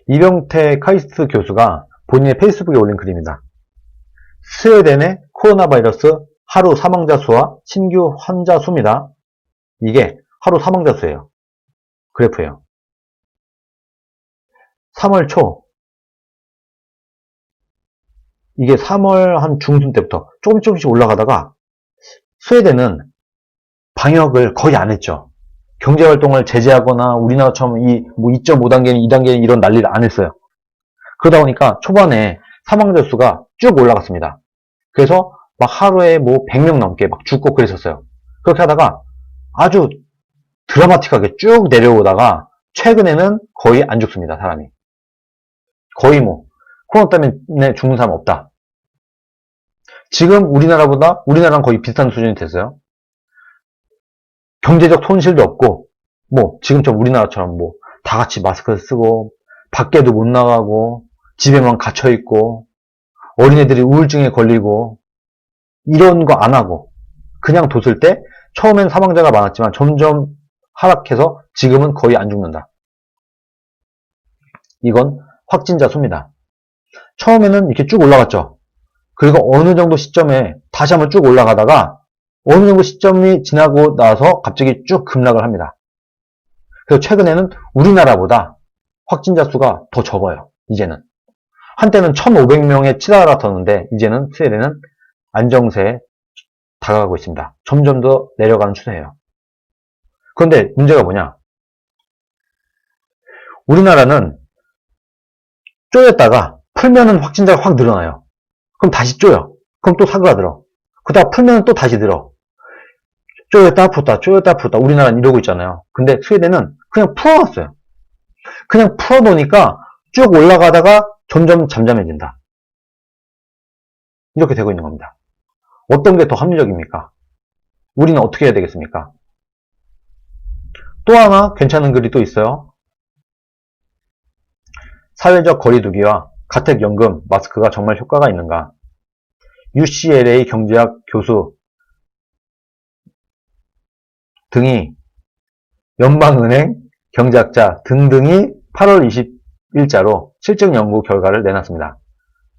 이병태 카이스트 교수가 본인의 페이스북에 올린 글입니다. 스웨덴의 코로나 바이러스 하루 사망자 수와 신규 환자 수입니다. 이게 하루 사망자 수예요. 그래프예요. 3월 초, 이게 3월 한 중순 때부터 조금씩 올라가다가 스웨덴은 방역을 거의 안 했죠. 경제활동을 제재하거나 우리나라처럼 2.5단계는 2단계는 이런 난리를 안 했어요. 그러다 보니까 초반에 사망자 수가 쭉 올라갔습니다. 그래서 막 하루에 100명 넘게 막 죽고 그랬었어요. 그렇게 하다가 아주 드라마틱하게 쭉 내려오다가 최근에는 거의 안 죽습니다, 사람이. 거의 코로나 때문에 죽는 사람 없다. 지금 우리나라랑 거의 비슷한 수준이 됐어요. 경제적 손실도 없고, 지금처럼 우리나라처럼 다 같이 마스크 쓰고, 밖에도 못 나가고, 집에만 갇혀있고, 어린애들이 우울증에 걸리고, 이런 거 안 하고, 그냥 뒀을 때, 처음엔 사망자가 많았지만 점점 하락해서 지금은 거의 안 죽는다. 이건 확진자 수입니다. 처음에는 이렇게 쭉 올라갔죠. 그리고 어느 정도 시점에 다시 한번 쭉 올라가다가 어느 정도 시점이 지나고 나서 갑자기 쭉 급락을 합니다. 그래서 최근에는 우리나라보다 확진자 수가 더 적어요. 이제는. 한때는 1,500명에 치달았었는데 이제는 스웨덴은 안정세에 다가가고 있습니다. 점점 더 내려가는 추세예요. 그런데 문제가 뭐냐? 우리나라는 쪼였다가 풀면은 확진자가 확 늘어나요. 그럼 다시 쪼여. 그럼 또 사그라들어. 그러다가 풀면은 또 다시 늘어. 쪼였다 푸다, 쪼였다 푸다. 우리나라는 이러고 있잖아요. 근데 스웨덴은 그냥 풀어놨어요. 그냥 풀어놓으니까 쭉 올라가다가 점점 잠잠해진다. 이렇게 되고 있는 겁니다. 어떤 게 더 합리적입니까? 우리는 어떻게 해야 되겠습니까? 또 하나 괜찮은 글이 또 있어요. 사회적 거리두기와 가택연금, 마스크가 정말 효과가 있는가? UCLA 경제학 교수 등이 연방은행, 경제학자 등등이 8월 20일자로 실증 연구 결과를 내놨습니다.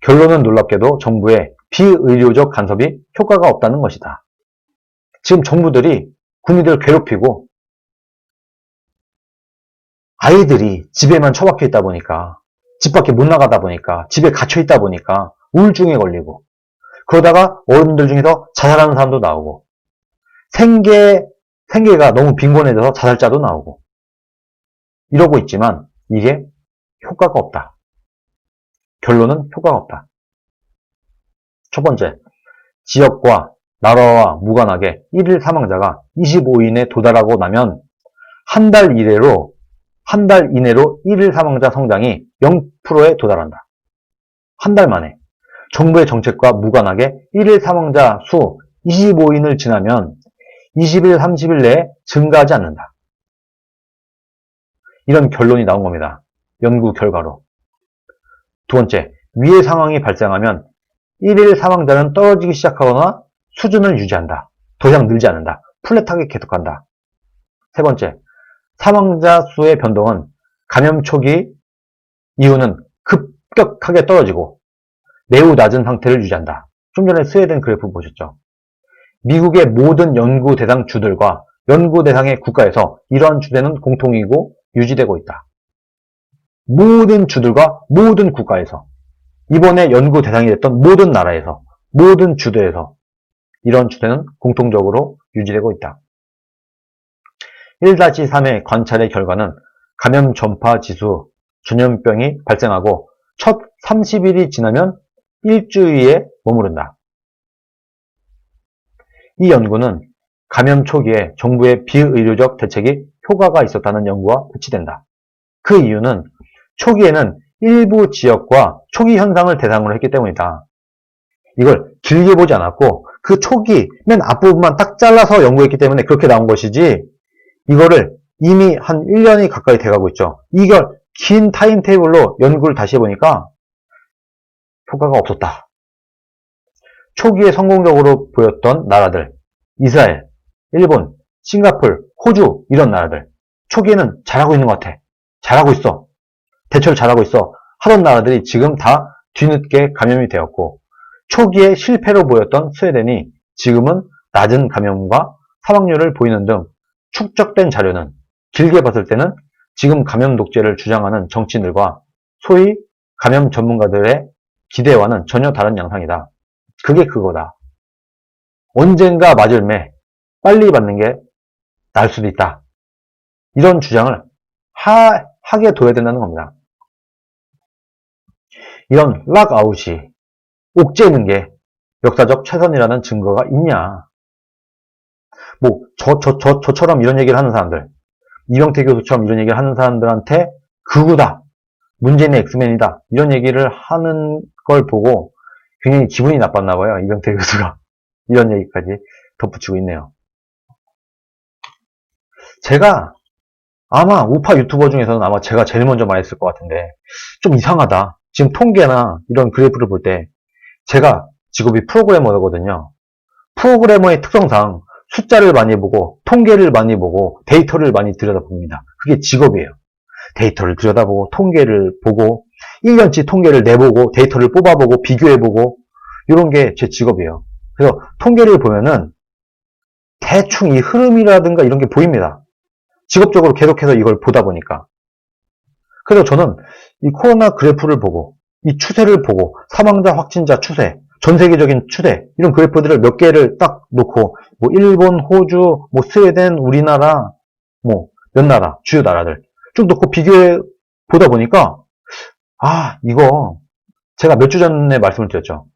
결론은 놀랍게도 정부의 비의료적 간섭이 효과가 없다는 것이다. 지금 정부들이 국민들을 괴롭히고 아이들이 집에만 처박혀 있다 보니까 집 밖에 못 나가다 보니까 집에 갇혀 있다 보니까 우울증에 걸리고 그러다가 어른들 중에서 자살하는 사람도 나오고 생계가 너무 빈곤해져서 자살자도 나오고 이러고 있지만 이게 효과가 없다. 결론은 효과가 없다. 첫 번째, 지역과 나라와 무관하게 1일 사망자가 25인에 도달하고 나면 한 달 이내로 1일 사망자 성장이 0%에 도달한다. 한 달 만에. 정부의 정책과 무관하게 1일 사망자 수 25인을 지나면 20일, 30일 내에 증가하지 않는다. 이런 결론이 나온 겁니다. 연구 결과로. 두 번째, 위의 상황이 발생하면 1일 사망자는 떨어지기 시작하거나 수준을 유지한다. 더 이상 늘지 않는다. 플랫하게 계속한다. 세 번째, 사망자 수의 변동은 감염 초기 이후는 급격하게 떨어지고 매우 낮은 상태를 유지한다. 좀 전에 스웨덴 그래프 보셨죠? 미국의 모든 연구 대상 주들과 연구 대상의 국가에서 이러한 주제는 공통이고 유지되고 있다. 모든 주들과 모든 국가에서 이번에 연구 대상이 됐던 모든 나라에서 모든 주도에서 이런 주제는 공통적으로 유지되고 있다. 1-3의 관찰의 결과는 감염 전파 지수, 전염병이 발생하고 첫 30일이 지나면 일주일에 머무른다. 이 연구는 감염 초기에 정부의 비의료적 대책이 효과가 있었다는 연구와 배치된다. 그 이유는 초기에는 일부 지역과 초기 현상을 대상으로 했기 때문이다. 이걸 길게 보지 않았고 그 초기 맨 앞부분만 딱 잘라서 연구했기 때문에 그렇게 나온 것이지 이거를 이미 한 1년이 가까이 돼가고 있죠. 이걸 긴 타임테이블로 연구를 다시 해보니까 효과가 없었다. 초기에 성공적으로 보였던 나라들, 이스라엘, 일본, 싱가폴, 호주 이런 나라들 초기에는 잘하고 있는 것 같아. 잘하고 있어. 대처를 잘하고 있어 하던 나라들이 지금 다 뒤늦게 감염이 되었고, 초기에 실패로 보였던 스웨덴이 지금은 낮은 감염과 사망률을 보이는 등 축적된 자료는 길게 봤을 때는 지금 감염 독재를 주장하는 정치인들과 소위 감염 전문가들의 기대와는 전혀 다른 양상이다. 그게 그거다. 언젠가 맞을 매 빨리 맞는 게 나을 수도 있다. 이런 주장을 하게 둬야 된다는 겁니다. 이런 락아웃이 옥죄는 게 역사적 최선이라는 증거가 있냐. 뭐 저처럼 이런 얘기를 하는 사람들, 이병태 교수처럼 이런 얘기를 하는 사람들한테 극우다, 문재인의 엑스맨이다, 이런 얘기를 하는 걸 보고 굉장히 기분이 나빴나 봐요. 이병태 교수가 이런 얘기까지 덧붙이고 있네요. 제가 아마 우파 유튜버 중에서는 아마 제가 제일 먼저 말했을 것 같은데, 좀 이상하다. 지금 통계나 이런 그래프를 볼 때 제가 직업이 프로그래머거든요. 프로그래머의 특성상 숫자를 많이 보고 통계를 많이 보고 데이터를 많이 들여다봅니다. 그게 직업이에요. 데이터를 들여다보고 통계를 보고 1년치 통계를 내보고 데이터를 뽑아보고 비교해보고 이런 게 제 직업이에요. 그래서 통계를 보면은 대충 이 흐름이라든가 이런 게 보입니다. 직업적으로 계속해서 이걸 보다 보니까. 그래서 저는 이 코로나 그래프를 보고 이 추세를 보고 사망자 확진자 추세, 전 세계적인 추세, 이런 그래프들을 몇 개를 딱 놓고 뭐 일본, 호주, 뭐 스웨덴, 우리나라, 뭐 몇 나라, 주요 나라들 쭉 놓고 비교해 보다 보니까 이거 제가 몇 주 전에 말씀을 드렸죠.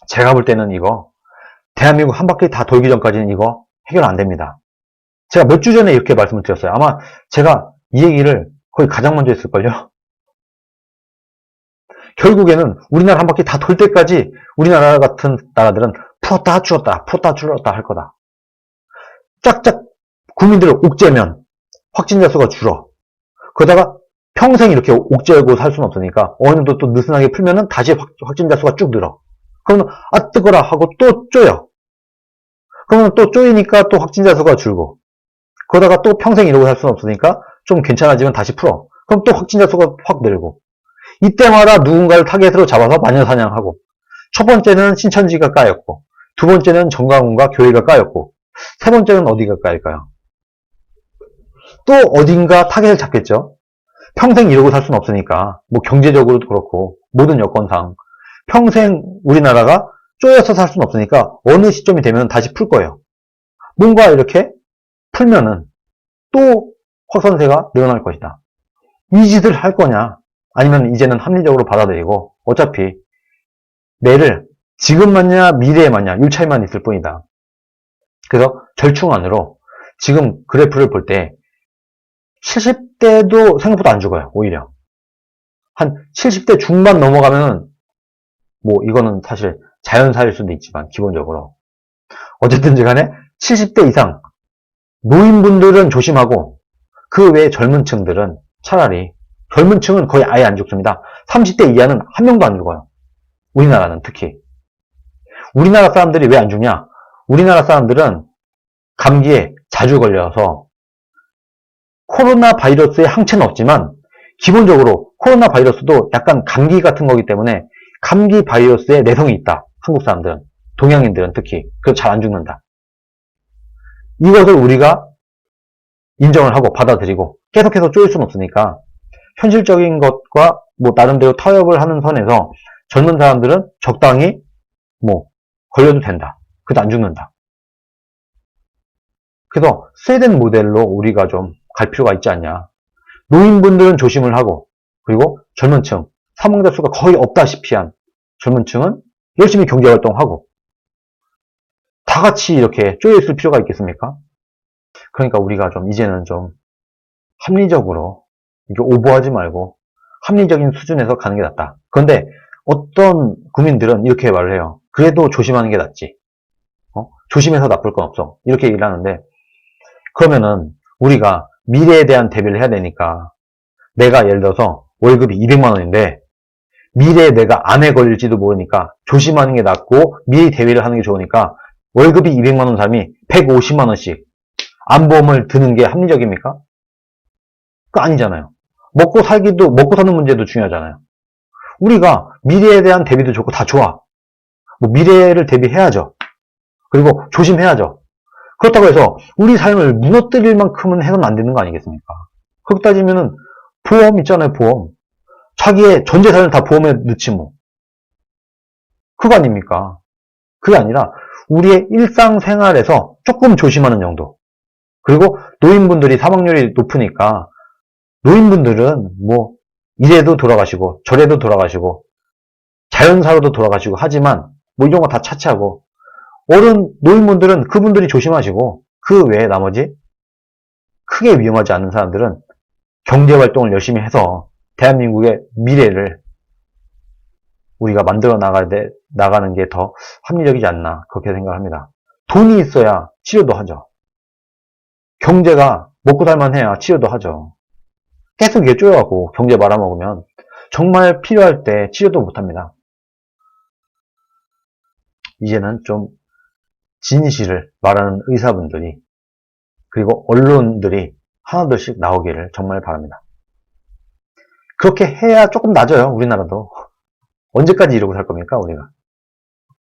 제가 볼 때는 이거 대한민국 한 바퀴 다 돌기 전까지는 이거 해결 안 됩니다. 제가 몇 주 전에 이렇게 말씀을 드렸어요. 아마 제가 이 얘기를 거의 가장 먼저 했을걸요. 결국에는 우리나라 한 바퀴 다 돌 때까지 우리나라 같은 나라들은 풀었다 줄었다 풀었다 줄었다 할 거다. 짝짝 국민들을 옥죄면 확진자 수가 줄어. 그러다가 평생 이렇게 옥죄고 살 수는 없으니까 어느 정도 또 느슨하게 풀면은 다시 확진자 수가 쭉 늘어. 그러면 뜨거라 하고 또 쪼여. 그러면 또 쪼이니까 또 확진자 수가 줄고. 그러다가 또 평생 이러고 살 수는 없으니까 좀 괜찮아지면 다시 풀어. 그럼 또 확진자 수가 확 늘고. 이때마다 누군가를 타겟으로 잡아서 마녀사냥하고, 첫 번째는 신천지가 까였고, 두 번째는 정강훈과 교회가 까였고, 세 번째는 어디가 까일까요? 또 어딘가 타겟을 잡겠죠. 평생 이러고 살 수는 없으니까, 뭐 경제적으로도 그렇고 모든 여건상 평생 우리나라가 쪼여서 살 수는 없으니까 어느 시점이 되면 다시 풀 거예요. 뭔가 이렇게 풀면은 또 확산세가 늘어날 것이다. 이 짓을 할 거냐, 아니면 이제는 합리적으로 받아들이고 어차피 내를 지금 맞냐 미래에 맞냐 이 차이만 있을 뿐이다. 그래서 절충안으로 지금 그래프를 볼 때 70대도 생각보다 안 죽어요. 오히려 한 70대 중반 넘어가면은 뭐 이거는 사실 자연사일 수도 있지만 기본적으로 어쨌든지 간에 70대 이상 노인분들은 조심하고, 그 외에 젊은 층들은 차라리, 젊은 층은 거의 아예 안 죽습니다. 30대 이하는 한 명도 안 죽어요. 우리나라는 특히. 우리나라 사람들이 왜 안 죽냐? 우리나라 사람들은 감기에 자주 걸려서 코로나 바이러스의 항체는 없지만 기본적으로 코로나 바이러스도 약간 감기 같은 거기 때문에 감기 바이러스에 내성이 있다. 한국 사람들은, 동양인들은 특히. 그래서 잘 안 죽는다. 이것을 우리가 인정을 하고 받아들이고 계속해서 쪼일 수는 없으니까 현실적인 것과 뭐 나름대로 타협을 하는 선에서 젊은 사람들은 적당히 뭐 걸려도 된다. 그래도 안 죽는다. 그래서 스웨덴 모델로 우리가 좀 갈 필요가 있지 않냐. 노인분들은 조심을 하고, 그리고 젊은 층, 사망자 수가 거의 없다시피 한 젊은 층은 열심히 경제활동하고, 다 같이 이렇게 쪼여있을 필요가 있겠습니까? 그러니까 우리가 좀 이제는 좀 합리적으로 이게 오버하지 말고 합리적인 수준에서 가는 게 낫다. 그런데 어떤 국민들은 이렇게 말을 해요. 그래도 조심하는 게 낫지. 조심해서 나쁠 건 없어. 이렇게 얘기를 하는데, 그러면은 우리가 미래에 대한 대비를 해야 되니까, 내가 예를 들어서 월급이 200만 원인데 미래에 내가 암에 걸릴지도 모르니까 조심하는 게 낫고 미래 대비를 하는 게 좋으니까 월급이 200만 원 사람이 150만 원씩 암보험을 드는 게 합리적입니까? 그거 아니잖아요. 먹고 사는 문제도 중요하잖아요. 우리가 미래에 대한 대비도 좋고 다 좋아. 뭐 미래를 대비해야죠. 그리고 조심해야죠. 그렇다고 해서 우리 삶을 무너뜨릴 만큼은 해서는 안 되는 거 아니겠습니까? 그렇게 따지면은 보험 있잖아요, 보험. 자기의 전 재산을 다 보험에 넣지 뭐. 그거 아닙니까? 그게 아니라 우리의 일상생활에서 조금 조심하는 정도. 그리고 노인분들이 사망률이 높으니까 노인분들은 뭐 이래도 돌아가시고 저래도 돌아가시고 자연사로도 돌아가시고 하지만 뭐 이런 거 다 차치하고 노인분들은 그분들이 조심하시고 그 외에 나머지 크게 위험하지 않은 사람들은 경제활동을 열심히 해서 대한민국의 미래를 우리가 만들어 나가는 게 더 합리적이지 않나 그렇게 생각합니다. 돈이 있어야 치료도 하죠. 경제가 먹고 살만해야 치료도 하죠. 계속 이게 쪼여갖고 경제 말아먹으면 정말 필요할 때 치료도 못합니다. 이제는 좀 진실을 말하는 의사분들이 그리고 언론들이 하나둘씩 나오기를 정말 바랍니다. 그렇게 해야 조금 나아져요. 우리나라도. 언제까지 이러고 살 겁니까 우리가.